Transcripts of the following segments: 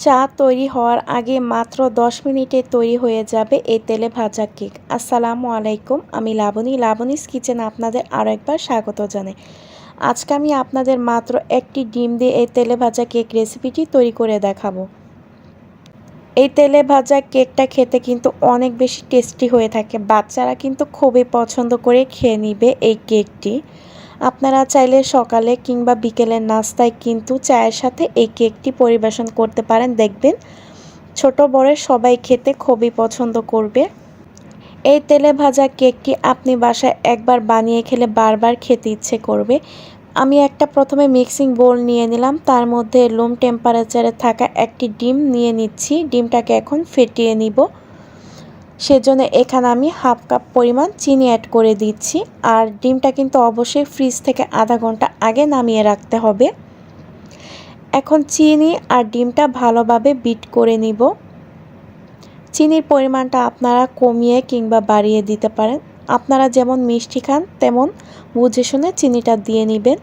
চা তৈরি হওয়ার আগে মাত্র 10 মিনিটে তৈরি হয়ে যাবে এই তেলে ভাজা কেক। আসসালামু আলাইকুম, আমি লাবণীস কিচেনে আপনাদের আরও একবার স্বাগত জানাই। আজকে আমি আপনাদের মাত্র একটি ডিম দিয়ে এই তেলে ভাজা কেক রেসিপিটি তৈরি করে দেখাবো। এই তেলে ভাজা কেকটা খেতে কিন্তু অনেক বেশি টেস্টি হয়ে থাকে, বাচ্চারা কিন্তু খুবই পছন্দ করে খেয়ে নিবে এই কেকটি। আপনারা চাইলে সকালে কিংবা বিকেলের নাস্তায় কিন্তু চায়ের সাথে এই কেকটি পরিবেশন করতে পারেন, দেখবেন ছোট বড় সবাই খেতে খুবই পছন্দ করবে। এই তেলে ভাজা কেকটি আপনি বাসায় একবার বানিয়ে খেলে বারবার খেতে ইচ্ছে করবে। আমি একটা প্রথমে মিক্সিং বোল নিয়ে নিলাম, তার মধ্যে রুম টেম্পারেচারে থাকা একটি ডিম নিয়ে নিচ্ছি। ডিমটাকে এখন ফেটিয়ে নিব, সেজন্য এখানে আমি হাফ কাপ পরিমাণ চিনি অ্যাড করে দিচ্ছি। আর ডিমটা কিন্তু অবশ্যই ফ্রিজ থেকে আধা ঘন্টা আগে নামিয়ে রাখতে হবে। এখন চিনি আর ডিমটা ভালোভাবে বিট করে নিব। চিনির পরিমাণটা আপনারা কমিয়ে কিংবা বাড়িয়ে দিতে পারেন, আপনারা যেমন মিষ্টি খান তেমন বুঝে শুনে চিনিটা দিয়ে নেবেন।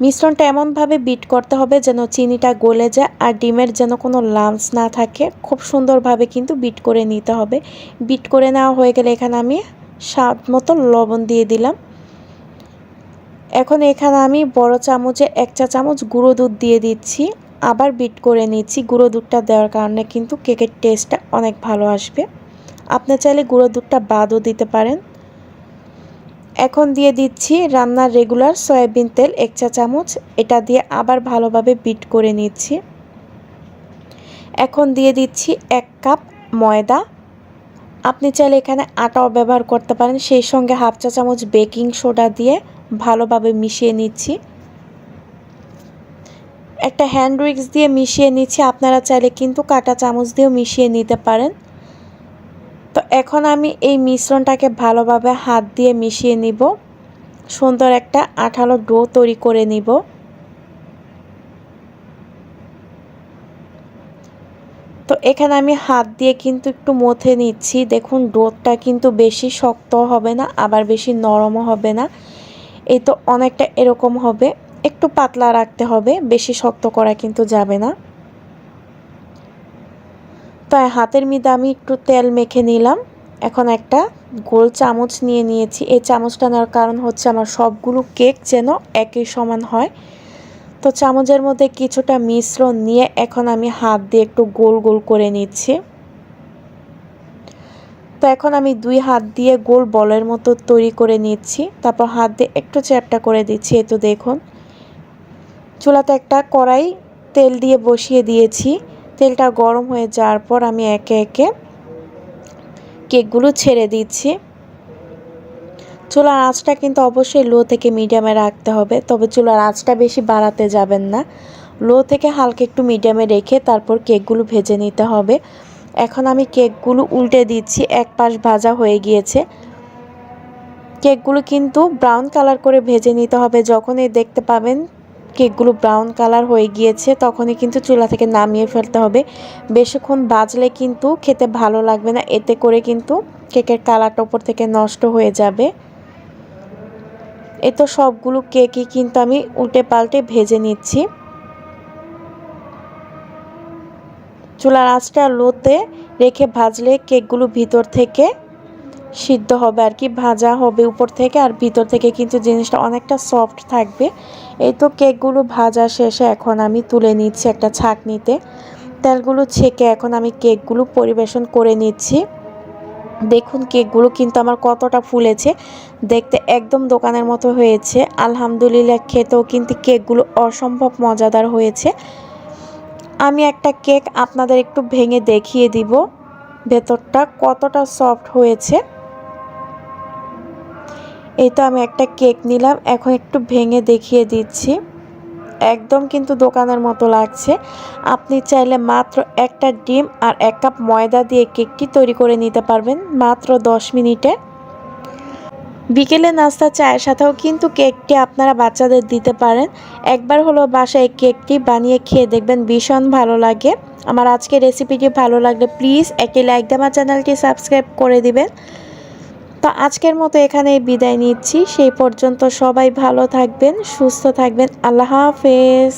মিশ্রণটা এমনভাবে বিট করতে হবে যেন চিনিটা গলে যায় আর ডিমের যেন কোনো লাম্পস না থাকে। খুব সুন্দরভাবে কিন্তু বিট করে নিতে হবে। বিট করে নেওয়া হয়ে গেলে এখানে আমি স্বাদ মতো লবণ দিয়ে দিলাম। এখন এখানে আমি বড় চামচে 1 চা চামচ গুঁড়ো দুধ দিয়ে দিচ্ছি, আবার বিট করে নিচ্ছি। গুঁড়ো দুধটা দেওয়ার কারণে কিন্তু কেকের টেস্টটা অনেক ভালো আসবে। আপনি চাইলে গুঁড়ো দুধটা বাদও দিতে পারেন। এখন দিয়ে দিচ্ছি রান্নার রেগুলার সয়াবিন তেল 1 চা চামচ, এটা দিয়ে আবার ভালোভাবে বিট করে নিচ্ছি। এখন দিয়ে দিচ্ছি 1 কাপ ময়দা, আপনি চাইলে এখানে আটাও ব্যবহার করতে পারেন। সেই সঙ্গে হাফ চা চামচ বেকিং সোডা দিয়ে ভালোভাবে মিশিয়ে নিচ্ছি। একটা হ্যান্ড উইক্স দিয়ে মিশিয়ে নিচ্ছি, আপনারা চাইলে কিন্তু কাঁটা চামচ দিয়েও মিশিয়ে নিতে পারেন। তো এখন আমি এই মিশ্রণটাকে ভালোভাবে হাত দিয়ে মিশিয়ে নিব, সুন্দর একটা আঠালো ডো তৈরি করে নিব। তো এখানে আমি হাত দিয়ে কিন্তু একটু মথে নিচ্ছি। দেখুন ডোটা কিন্তু বেশি শক্ত হবে না, আবার বেশি নরমও হবে না। এই তো অনেকটা এরকম হবে, একটু পাতলা রাখতে হবে, বেশি শক্ত করা কিন্তু যাবে না। তাই হাতের মধ্যে আমি একটু তেল মেখে নিলাম। এখন একটা গোল চামচ নিয়ে নিয়েছি। এই চামচটা নেওয়ার কারণ হচ্ছে আমার সবগুলো কেক যেন একই সমান হয়। তো চামচের মধ্যে কিছুটা মিশ্রণ নিয়ে এখন আমি হাত দিয়ে একটু গোল গোল করে নিচ্ছি। তো এখন আমি 2 হাত দিয়ে গোল বলের মতো তৈরি করে নিচ্ছি, তারপর হাত দিয়ে একটু চ্যাপটা করে দিচ্ছি। এই তো দেখুন, চুলাতে একটা কড়াই তেল দিয়ে বসিয়ে দিয়েছি। তেলটা গরম হয়ে যাওয়ার পর আমি একে একে কেকগুলো ছেড়ে দিচ্ছি। চুলার আঁচটা কিন্তু অবশ্যই লো থেকে মিডিয়ামে রাখতে হবে, তবে চুলার আঁচটা বেশি বাড়াতে যাবেন না। লো থেকে হালকা একটু মিডিয়ামে রেখে তারপর কেকগুলো ভেজে নিতে হবে। এখন আমি কেকগুলো উল্টে দিচ্ছি, এক পাশ ভাজা হয়ে গিয়েছে। কেকগুলো কিন্তু ব্রাউন কালার করে ভেজে নিতে হবে। যখনই দেখতে পাবেন কেকগুলো ব্রাউন কালার হয়ে গিয়েছে তখনই কিন্তু চুলা থেকে নামিয়ে ফেলতে হবে। বেশিক্ষণ ভাজলে কিন্তু খেতে ভালো লাগবে না, এতে করে কিন্তু কেকের কালারটা উপর থেকে নষ্ট হয়ে যাবে। এই তো সবগুলো কেকই কিন্তু আমি উল্টে পাল্টে ভেজে নিচ্ছি। চুলার আঁচটা লোতে রেখে ভাজলে কেকগুলো ভিতর থেকে সিদ্ধ হবে আর কি, ভাজা হবে উপর থেকে, আর ভিতর থেকে কিন্তু জিনিসটা অনেকটা সফট থাকবে। এই তো কেকগুলো ভাজা শেষে এখন আমি তুলে নিচ্ছি একটা ছাঁকনিতে। তেলগুলো ছেঁকে এখন আমি কেকগুলো পরিবেশন করে নিচ্ছি। দেখুন কেকগুলো কিন্তু আমার কতটা ফুলেছে, দেখতে একদম দোকানের মতো হয়েছে। আলহামদুলিল্লাহ, খেতেও কিন্তু কেকগুলো অসম্ভব মজাদার হয়েছে। আমি একটা কেক আপনাদের একটু ভেঙে দেখিয়ে দিব ভেতরটা কতটা সফট হয়েছে। এই তো আমি একটা কেক নিলাম, এখন একটু ভেঙে দেখিয়ে দিচ্ছি। একদম কিন্তু দোকানের মতো লাগছে। আপনি চাইলে মাত্র একটা ডিম আর 1 কাপ ময়দা দিয়ে কেকটি তৈরি করে নিতে পারবেন মাত্র 10 মিনিটে। বিকেলে নাস্তা চায়ের সাথেও কিন্তু কেকটি আপনারা বাচ্চাদের দিতে পারেন। একবার হলো বাসায় কেকটি বানিয়ে খেয়ে দেখবেন ভীষণ ভালো লাগে। আমার আজকের রেসিপিটি ভালো লাগলে প্লিজ একটি লাইক দিয়ে আমার চ্যানেলটি সাবস্ক্রাইব করে দিবেন। তো আজকের মতো এখানেই বিদায় নিচ্ছি। সেই পর্যন্ত সবাই ভালো থাকবেন, সুস্থ থাকবেন। আল্লাহ হাফেজ।